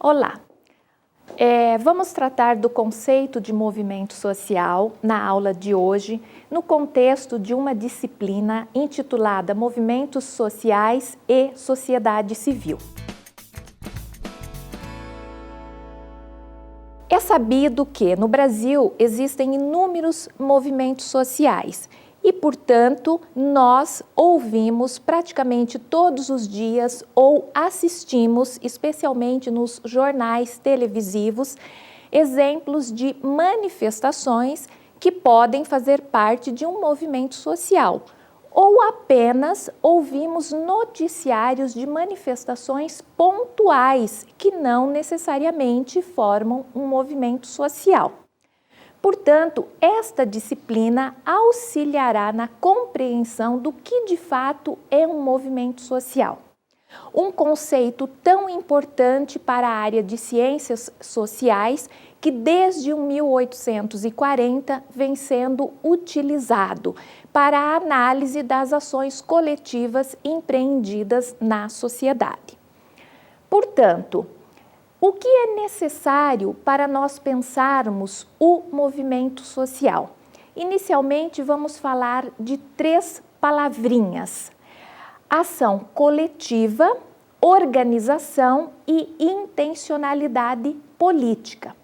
Olá! Vamos tratar do conceito de movimento social na aula de hoje, no contexto de uma disciplina intitulada Movimentos Sociais e Sociedade Civil. É sabido que no Brasil existem inúmeros movimentos sociais e, portanto, nós ouvimos praticamente todos os dias ou assistimos, especialmente nos jornais televisivos, exemplos de manifestações que podem fazer parte de um movimento social. Ou apenas ouvimos noticiários de manifestações pontuais que não necessariamente formam um movimento social. Portanto, esta disciplina auxiliará na compreensão do que de fato é um movimento social. Um conceito tão importante para a área de ciências sociais que desde 1840 vem sendo utilizado para a análise das ações coletivas empreendidas na sociedade. Portanto, o que é necessário para nós pensarmos o movimento social? Inicialmente, vamos falar de 3 palavrinhas: ação coletiva, organização e intencionalidade política.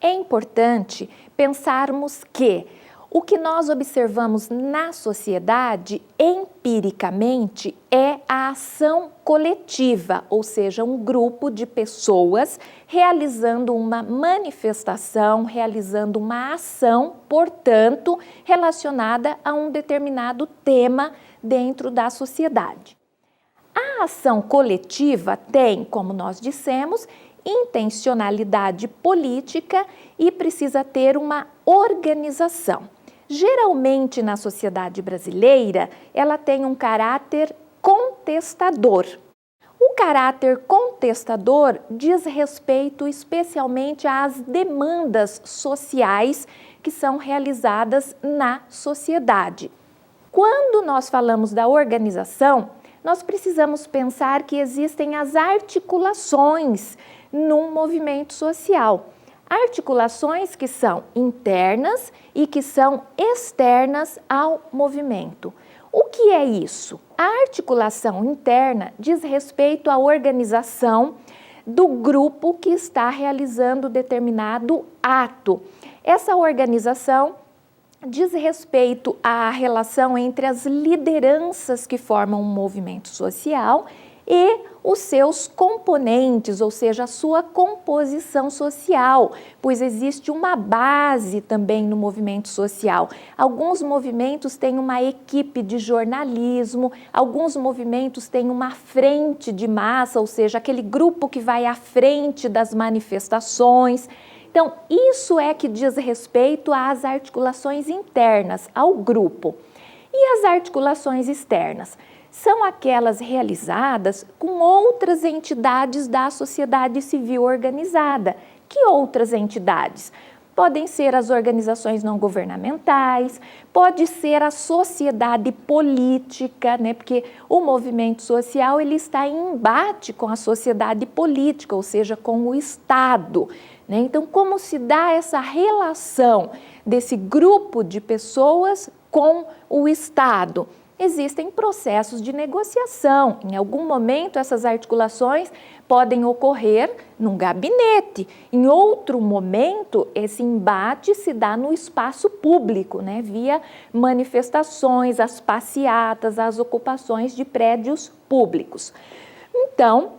É importante pensarmos que o que nós observamos na sociedade, empiricamente, é a ação coletiva, ou seja, um grupo de pessoas realizando uma manifestação, realizando uma ação, portanto, relacionada a um determinado tema dentro da sociedade. A ação coletiva tem, como nós dissemos, intencionalidade política e precisa ter uma organização. Geralmente, na sociedade brasileira, ela tem um caráter contestador. O caráter contestador diz respeito especialmente às demandas sociais que são realizadas na sociedade. Quando nós falamos da organização, nós precisamos pensar que existem as articulações num movimento social. Articulações que são internas e que são externas ao movimento. O que é isso? A articulação interna diz respeito à organização do grupo que está realizando determinado ato. Essa organização diz respeito à relação entre as lideranças que formam um movimento social e os seus componentes, ou seja, a sua composição social, pois existe uma base também no movimento social. Alguns movimentos têm uma equipe de jornalismo, alguns movimentos têm uma frente de massa, ou seja, aquele grupo que vai à frente das manifestações. Então, isso é que diz respeito às articulações internas, ao grupo. E as articulações externas? São aquelas realizadas com outras entidades da sociedade civil organizada. Que outras entidades? Podem ser as organizações não governamentais, pode ser a sociedade política, né? Porque o movimento social ele está em embate com a sociedade política, ou seja, com o Estado, né? Então, como se dá essa relação desse grupo de pessoas com o Estado? Existem processos de negociação. Em algum momento, essas articulações podem ocorrer num gabinete. Em outro momento, esse embate se dá no espaço público, né? Via manifestações, as passeatas, as ocupações de prédios públicos. Então,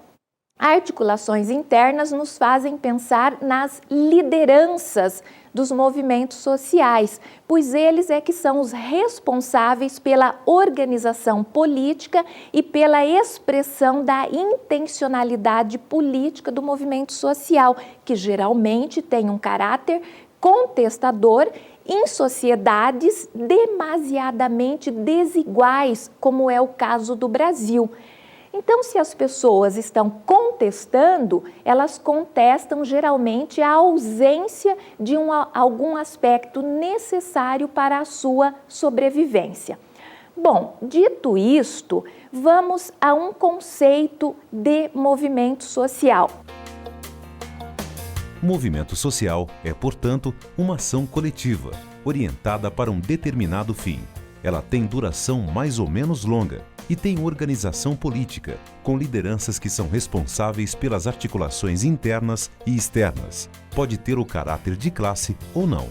articulações internas nos fazem pensar nas lideranças dos movimentos sociais, pois eles é que são os responsáveis pela organização política e pela expressão da intencionalidade política do movimento social, que geralmente tem um caráter contestador em sociedades demasiadamente desiguais, como é o caso do Brasil. Então, se as pessoas estão contestando, elas contestam geralmente a ausência de algum aspecto necessário para a sua sobrevivência. Bom, dito isto, vamos a um conceito de movimento social. Movimento social é, portanto, uma ação coletiva, orientada para um determinado fim. Ela tem duração mais ou menos longa e tem organização política, com lideranças que são responsáveis pelas articulações internas e externas. Pode ter o caráter de classe ou não.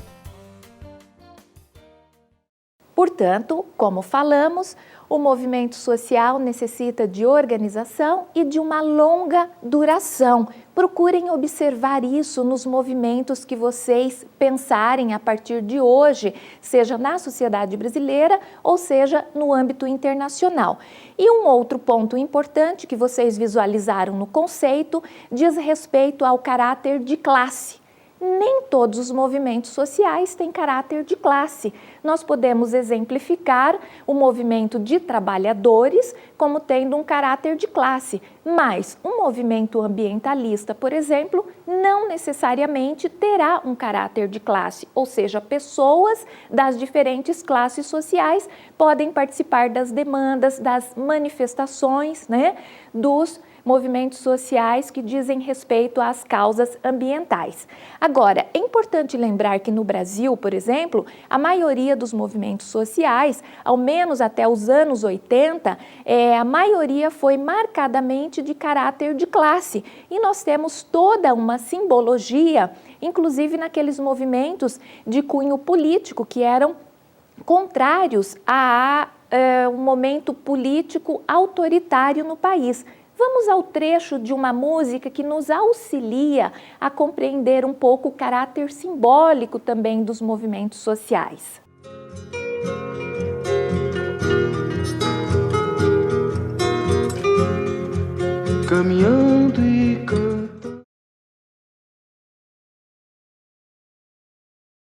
Portanto, como falamos, o movimento social necessita de organização e de uma longa duração. Procurem observar isso nos movimentos que vocês pensarem a partir de hoje, seja na sociedade brasileira ou seja no âmbito internacional. E um outro ponto importante que vocês visualizaram no conceito diz respeito ao caráter de classe. Nem todos os movimentos sociais têm caráter de classe. Nós podemos exemplificar o movimento de trabalhadores como tendo um caráter de classe, mas um movimento ambientalista, por exemplo, não necessariamente terá um caráter de classe, ou seja, pessoas das diferentes classes sociais podem participar das demandas, das manifestações, dos movimentos sociais que dizem respeito às causas ambientais. Agora, é importante lembrar que no Brasil, por exemplo, a maioria dos movimentos sociais, ao menos até os anos 80, a maioria foi marcadamente de caráter de classe. E nós temos toda uma simbologia, inclusive naqueles movimentos de cunho político que eram contrários a um momento político autoritário no país. Vamos ao trecho de uma música que nos auxilia a compreender um pouco o caráter simbólico também dos movimentos sociais. Caminhando